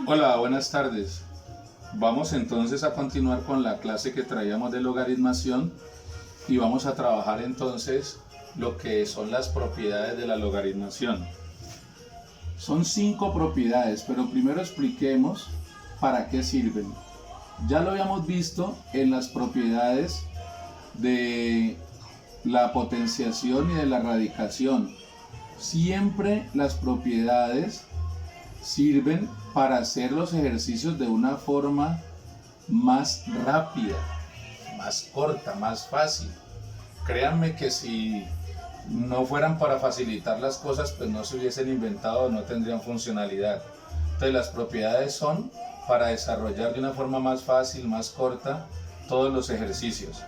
Hola, buenas tardes. Vamos entonces a continuar con la clase que traíamos de logaritmación y vamos a trabajar entonces lo que son las propiedades de la logaritmación. Son 5 propiedades, pero primero expliquemos para qué sirven. Ya lo habíamos visto en las propiedades de la potenciación y de la radicación. Siempre las propiedades sirven para hacer los ejercicios de una forma más rápida, más corta, más fácil. Créanme que si no fueran para facilitar las cosas, pues no se hubiesen inventado, no tendrían funcionalidad. Entonces las propiedades son para desarrollar de una forma más fácil, más corta, todos los ejercicios.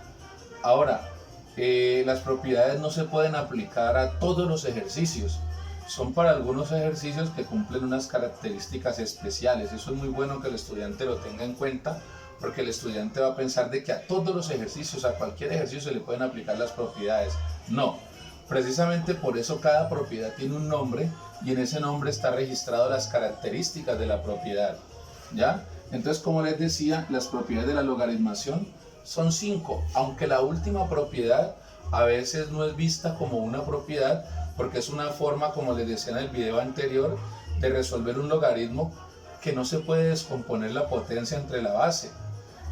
Ahora, las propiedades no se pueden aplicar a todos los ejercicios. Son para algunos ejercicios que cumplen unas características especiales. Eso es muy bueno que el estudiante lo tenga en cuenta, porque el estudiante va a pensar de que a todos los ejercicios, a cualquier ejercicio se le pueden aplicar las propiedades. No, precisamente por eso cada propiedad tiene un nombre y en ese nombre está registrado las características de la propiedad. ¿Ya? Entonces, como les decía, las propiedades de la logaritmación son 5, aunque la última propiedad a veces no es vista como una propiedad, porque es una forma, como les decía en el video anterior, de resolver un logaritmo que no se puede descomponer la potencia entre la base.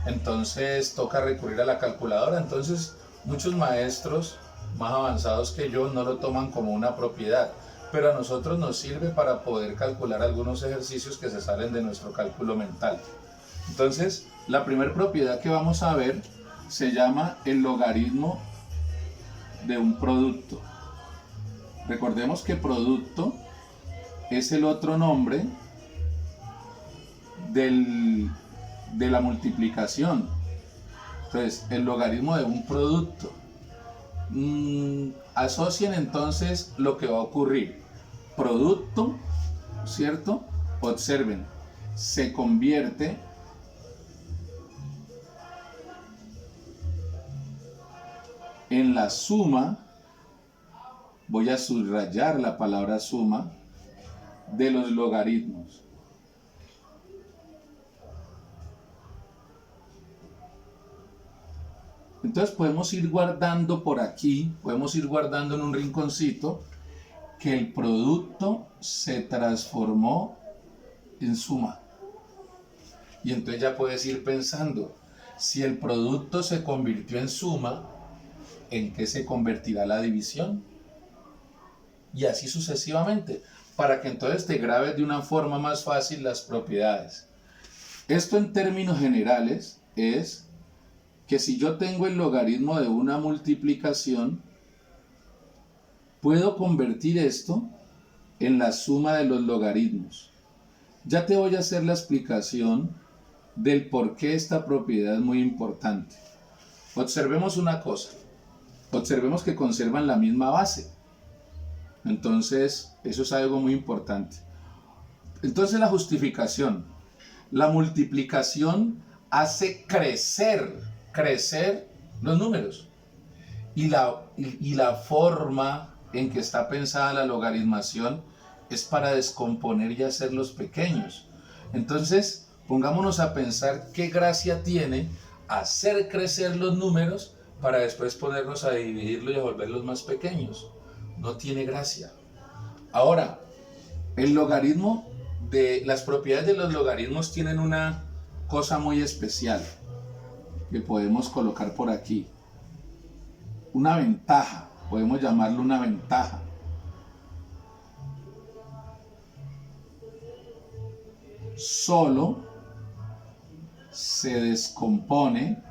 Entonces toca recurrir a la calculadora. Entonces muchos maestros más avanzados que yo no lo toman como una propiedad, pero a nosotros nos sirve para poder calcular algunos ejercicios que se salen de nuestro cálculo mental. Entonces, la primera propiedad que vamos a ver se llama el logaritmo de un producto. Recordemos que producto es el otro nombre de la multiplicación. Entonces, el logaritmo de un producto. Asocien entonces lo que va a ocurrir. Producto, ¿cierto? Observen, se convierte en la suma. Voy a subrayar la palabra suma de los logaritmos. Entonces podemos ir guardando por aquí, podemos ir guardando en un rinconcito que el producto se transformó en suma. Y entonces ya puedes ir pensando, si el producto se convirtió en suma, ¿en qué se convertirá la división? Y así sucesivamente, para que entonces te grabes de una forma más fácil las propiedades. Esto en términos generales es que si yo tengo el logaritmo de una multiplicación, puedo convertir esto en la suma de los logaritmos. Ya te voy a hacer la explicación del por qué esta propiedad es muy importante. Observemos una cosa, observemos que conservan la misma base. Entonces, eso es algo muy importante. Entonces, la justificación. La multiplicación hace crecer los números. Y la forma en que está pensada la logaritmación es para descomponer y hacerlos pequeños. Entonces, pongámonos a pensar qué gracia tiene hacer crecer los números para después ponernos a dividirlos y a volverlos más pequeños. No tiene gracia. Ahora, el logaritmo las propiedades de los logaritmos tienen una cosa muy especial que podemos colocar por aquí. Una ventaja, podemos llamarlo una ventaja. Solo se descompone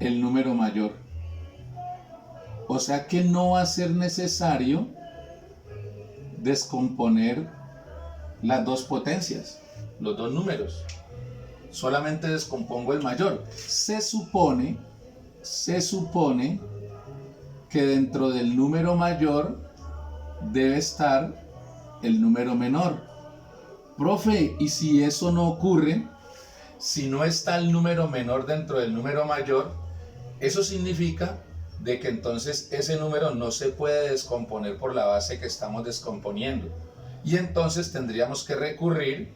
el número mayor. O sea que no va a ser necesario descomponer las dos potencias, los dos números. Solamente descompongo el mayor. Se supone que dentro del número mayor debe estar el número menor. Profe, ¿y si eso no ocurre? Si no está el número menor dentro del número mayor, eso significa de que entonces ese número no se puede descomponer por la base que estamos descomponiendo. Y entonces tendríamos que recurrir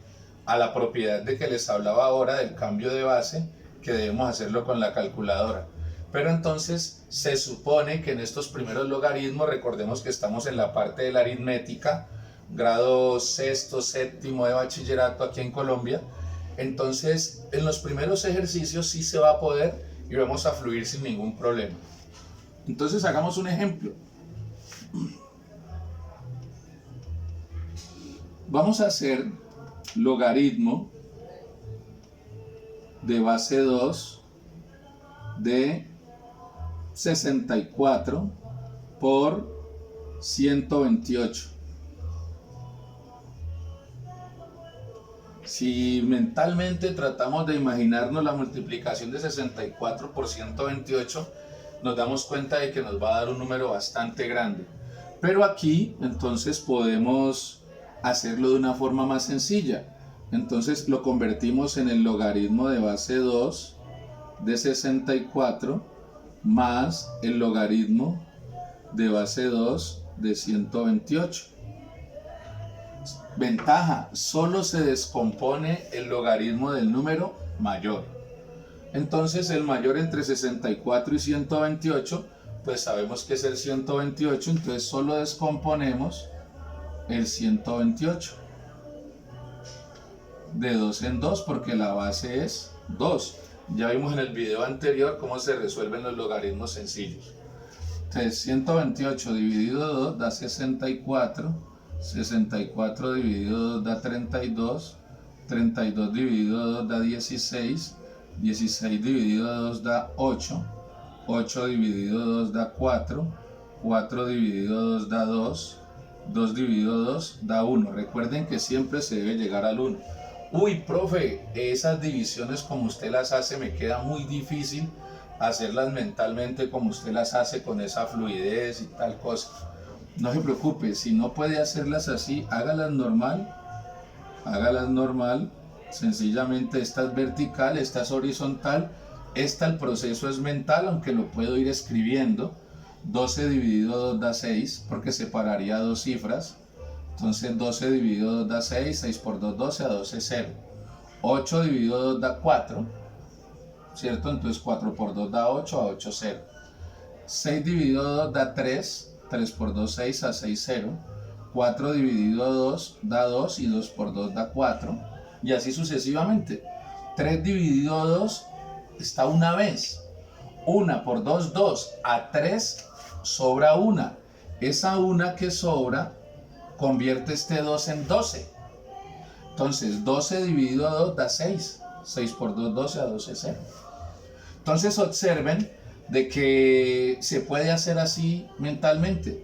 a la propiedad de que les hablaba ahora del cambio de base, que debemos hacerlo con la calculadora. Pero entonces se supone que en estos primeros logaritmos, recordemos que estamos en la parte de la aritmética, grado sexto, séptimo de bachillerato aquí en Colombia, entonces en los primeros ejercicios sí se va a poder y vamos a fluir sin ningún problema. Entonces hagamos un ejemplo. Vamos a hacer logaritmo de base 2 de 64 por 128. Si mentalmente tratamos de imaginarnos la multiplicación de 64 por 128, nos damos cuenta de que nos va a dar un número bastante grande. Pero aquí entonces podemos hacerlo de una forma más sencilla. Entonces lo convertimos en el logaritmo de base 2 de 64 más el logaritmo de base 2 de 128. Ventaja, solo se descompone el logaritmo del número mayor. Entonces el mayor entre 64 y 128, pues sabemos que es el 128, entonces solo descomponemos el 128 de 2 en 2 porque la base es 2. Ya vimos en el video anterior cómo se resuelven los logaritmos sencillos. Entonces 128 dividido 2 da 64. 64 dividido 2 da 32, 32 dividido 2 da 16, 16 dividido 2 da 8, 8 dividido 2 da 4, 4 dividido 2 da 2, 2 dividido 2 da 1. Recuerden que siempre se debe llegar al 1. Uy, profe, esas divisiones como usted las hace me queda muy difícil hacerlas mentalmente como usted las hace con esa fluidez y tal cosa. No se preocupe, si no puede hacerlas así, hágalas normal, sencillamente esta es vertical, esta es horizontal, el proceso es mental, aunque lo puedo ir escribiendo. 12 dividido 2 da 6, porque separaría dos cifras, entonces 12 dividido 2 da 6, 6 por 2, 12, a 12 es 0. 8 dividido 2 da 4, ¿cierto? Entonces 4 por 2 da 8, a 8 0. 6 dividido 2 da 3, 3 por 2, 6, a 6, 0. 4 dividido 2 da 2 y 2 por 2 da 4. Y así sucesivamente. 3 dividido 2 está una vez. 1 por 2, 2. A 3 sobra 1. Esa 1 que sobra convierte este 2 en 12. Entonces 12 dividido 2 da 6. 6 por 2, 12, a 12, 0. Entonces observen de que se puede hacer así mentalmente,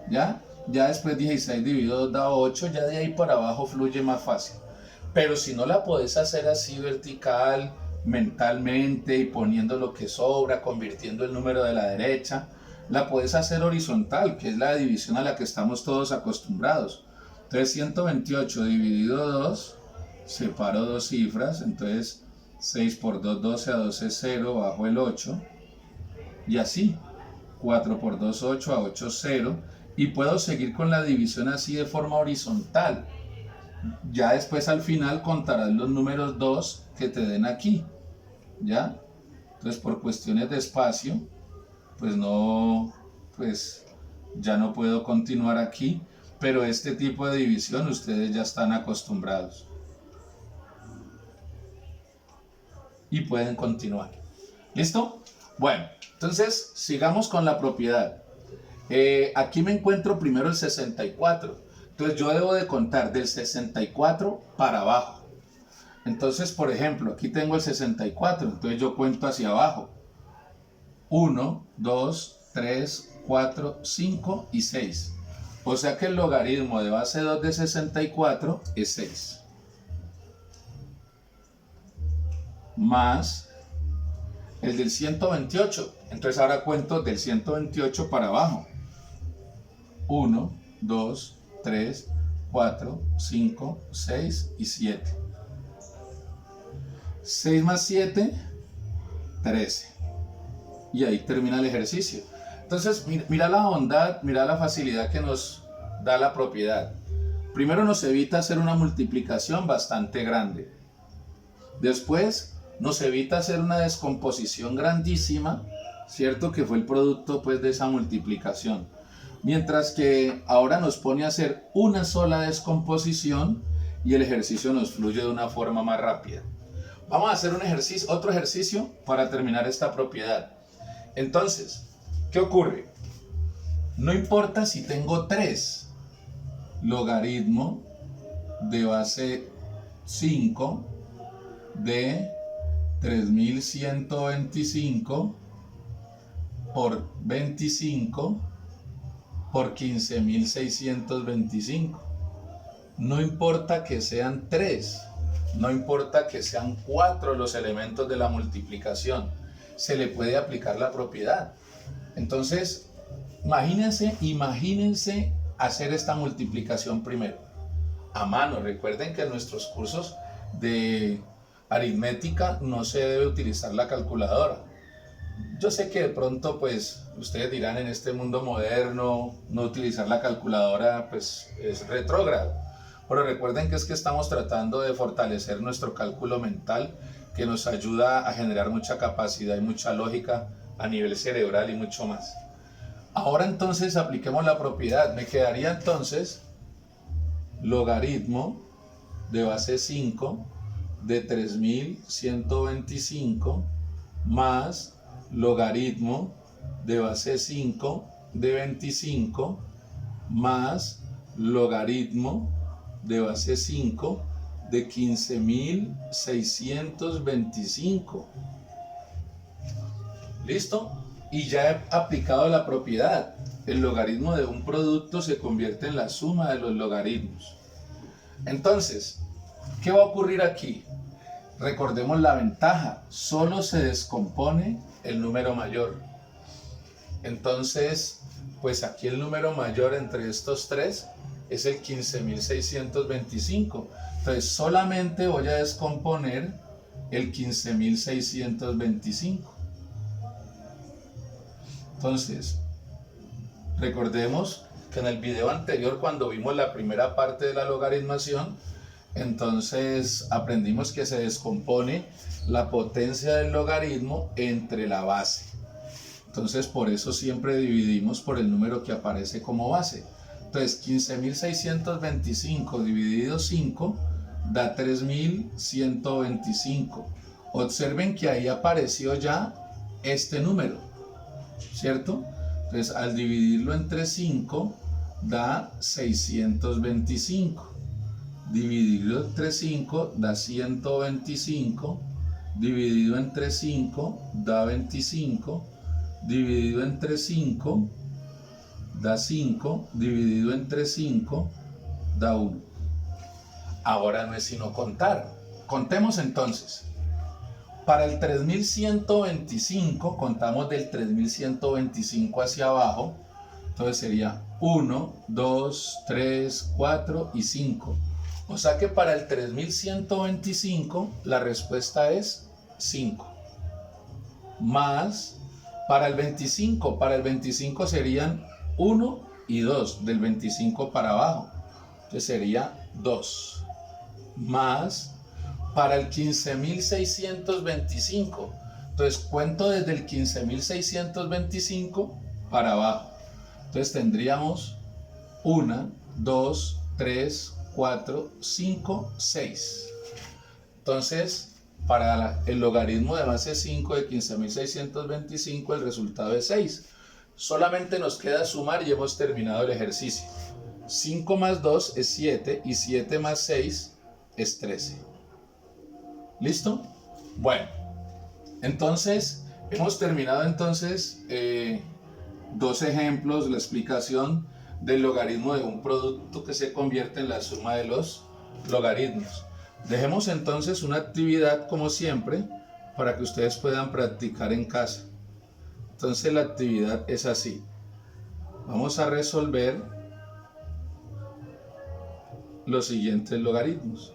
¿ya? Ya después 16 dividido 2 da 8, ya de ahí para abajo fluye más fácil. Pero si no la podés hacer así vertical, mentalmente y poniendo lo que sobra, convirtiendo el número de la derecha, la podés hacer horizontal, que es la división a la que estamos todos acostumbrados. Entonces 128 dividido 2, separo dos cifras, entonces 6 por 2, 12, a 12 es 0, bajo el 8. Y así, 4 por 2, 8, a 8, 0. Y puedo seguir con la división así de forma horizontal. Ya después al final contarás los números 2 que te den aquí. ¿Ya? Entonces por cuestiones de espacio, pues ya no puedo continuar aquí. Pero este tipo de división ustedes ya están acostumbrados. Y pueden continuar. ¿Listo? Bueno, entonces sigamos con la propiedad. Aquí me encuentro primero el 64. Entonces yo debo de contar del 64 para abajo. Entonces, por ejemplo, aquí tengo el 64. Entonces yo cuento hacia abajo. 1, 2, 3, 4, 5 y 6. O sea que el logaritmo de base 2 de 64 es 6. Más el del 128. Entonces ahora cuento del 128 para abajo. 1, 2, 3, 4, 5, 6 y 7. 6 más 7, 13. Y ahí termina el ejercicio. Entonces, mira la bondad, mira la facilidad que nos da la propiedad. Primero nos evita hacer una multiplicación bastante grande. Después nos evita hacer una descomposición grandísima, ¿cierto? Que fue el producto pues de esa multiplicación. Mientras que ahora nos pone a hacer una sola descomposición y el ejercicio nos fluye de una forma más rápida. Vamos a hacer otro ejercicio para terminar esta propiedad. Entonces, ¿qué ocurre? No importa si tengo 3, logaritmo de base 5 de 3125 por 25 por 15.625. No importa que sean 3, no importa que sean 4 los elementos de la multiplicación, se le puede aplicar la propiedad. Entonces, imagínense hacer esta multiplicación primero, a mano. Recuerden que en nuestros cursos de aritmética no se debe utilizar la calculadora. Yo sé que de pronto pues ustedes dirán, en este mundo moderno no utilizar la calculadora pues es retrógrado, pero recuerden que estamos tratando de fortalecer nuestro cálculo mental, que nos ayuda a generar mucha capacidad y mucha lógica a nivel cerebral y mucho más. Ahora entonces apliquemos la propiedad. Me quedaría entonces logaritmo de base 5 de 3125 más logaritmo de base 5 de 25 más logaritmo de base 5 de 15.625. ¿Listo? Y ya he aplicado la propiedad. El logaritmo de un producto se convierte en la suma de los logaritmos. Entonces, ¿qué va a ocurrir aquí? Recordemos la ventaja, solo se descompone el número mayor. Entonces, pues aquí el número mayor entre estos tres es el 15.625. Entonces, solamente voy a descomponer el 15.625. Entonces, recordemos que en el video anterior, cuando vimos la primera parte de la logaritmación, entonces aprendimos que se descompone la potencia del logaritmo entre la base. Entonces por eso siempre dividimos por el número que aparece como base. Entonces 15.625 dividido 5 da 3.125. Observen que ahí apareció ya este número, ¿cierto? Entonces al dividirlo entre 5 da 625. Dividido entre 5 da 125, dividido entre 5 da 25, dividido entre 5 da 5, dividido entre 5 da 1. Ahora no es sino contar. Contemos entonces. Para el 3125, contamos del 3125 hacia abajo, entonces sería 1, 2, 3, 4 y 5. O sea que para el 3125 la respuesta es 5. Más para el 25 serían 1 y 2, del 25 para abajo. Entonces sería 2. Más para el 15.625. Entonces cuento desde el 15.625 para abajo. Entonces tendríamos 1, 2, 3, 4, 5, 6. Entonces, para el logaritmo de base 5 de 15.625, el resultado es 6. Solamente nos queda sumar y hemos terminado el ejercicio. 5 más 2 es 7 y 7 más 6 es 13. ¿Listo? Bueno, entonces hemos terminado entonces 2 ejemplos, la explicación del logaritmo de un producto que se convierte en la suma de los logaritmos. Dejemos entonces una actividad como siempre para que ustedes puedan practicar en casa. Entonces la actividad es así. Vamos a resolver los siguientes logaritmos.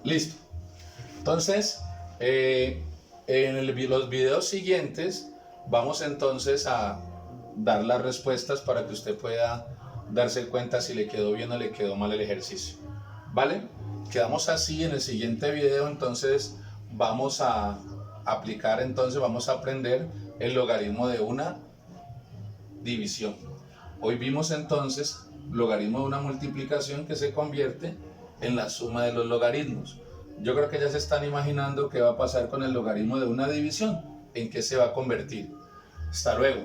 Listo. Entonces, los videos siguientes vamos entonces a dar las respuestas para que usted pueda darse cuenta si le quedó bien o le quedó mal el ejercicio. ¿Vale? Quedamos así. En el siguiente video entonces vamos a aplicar, entonces vamos a aprender el logaritmo de una división. Hoy vimos entonces logaritmo de una multiplicación que se convierte en la suma de los logaritmos. Yo creo que ya se están imaginando qué va a pasar con el logaritmo de una división, en qué se va a convertir. Hasta luego.